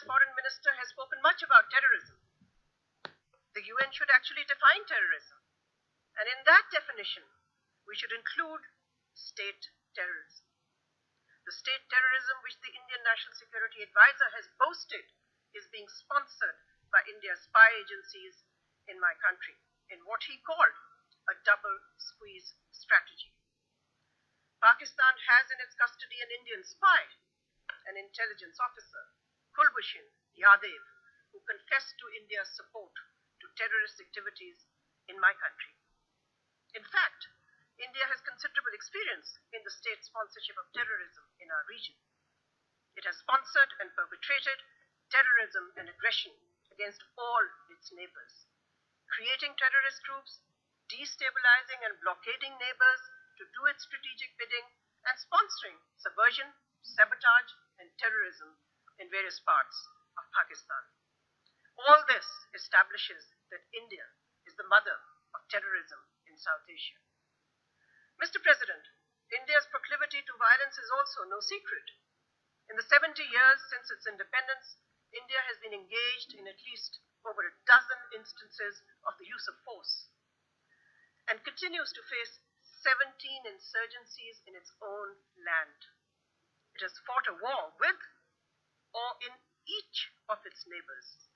foreign minister has spoken much about terrorism. The UN should actually define terrorism. And in that definition, we should include state terrorism. The state terrorism which the Indian National Security Advisor has boasted is being sponsored by India's spy agencies in my country in what he called a double squeeze strategy. Pakistan has in its custody an Indian spy, an intelligence officer, Kulbhushan Yadav, who confessed to India's support to terrorist activities in my country. In fact, India has considerable experience in the state sponsorship of terrorism in our region. It has sponsored and perpetrated terrorism and aggression against all its neighbors, creating terrorist groups, destabilizing and blockading neighbors to do its strategic bidding, and sponsoring subversion, sabotage, and terrorism in various parts of Pakistan. All this establishes that India is the mother of terrorism in South Asia. Mr. President, India's proclivity to violence is also no secret. In the 70 years since its independence, India has been engaged in at least over a dozen instances of the use of force and continues to face 17 insurgencies in its own land. It has fought a war with or in each of its neighbors.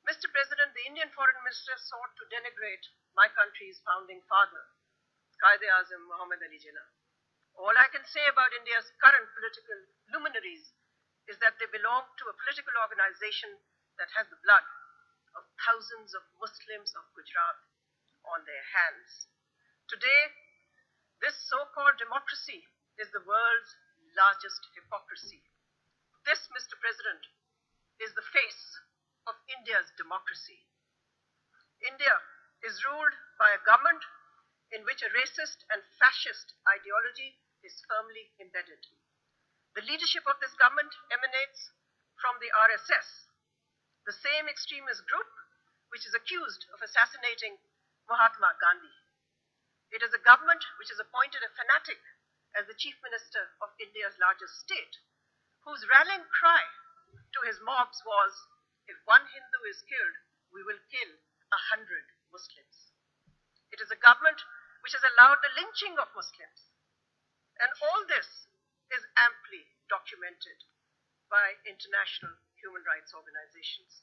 Mr. President, the Indian Foreign Minister sought to denigrate my country's founding father, Quaid-e-Azam Muhammad Ali Jinnah. All I can say about India's current political luminaries is that they belong to a political organization that has the blood of thousands of Muslims of Gujarat on their hands. Today, this so-called democracy is the world's largest hypocrisy. This, Mr. President, is the face of India's democracy. India is ruled by a government in which a racist and fascist ideology is firmly embedded. The leadership of this government emanates from the RSS, the same extremist group which is accused of assassinating Mahatma Gandhi. It is a government which has appointed a fanatic as the chief minister of India's largest state, whose rallying cry to his mobs was, "If one Hindu is killed, we will kill 100 Muslims." It is a government which has allowed the lynching of Muslims. And all this is amply documented by international human rights organizations.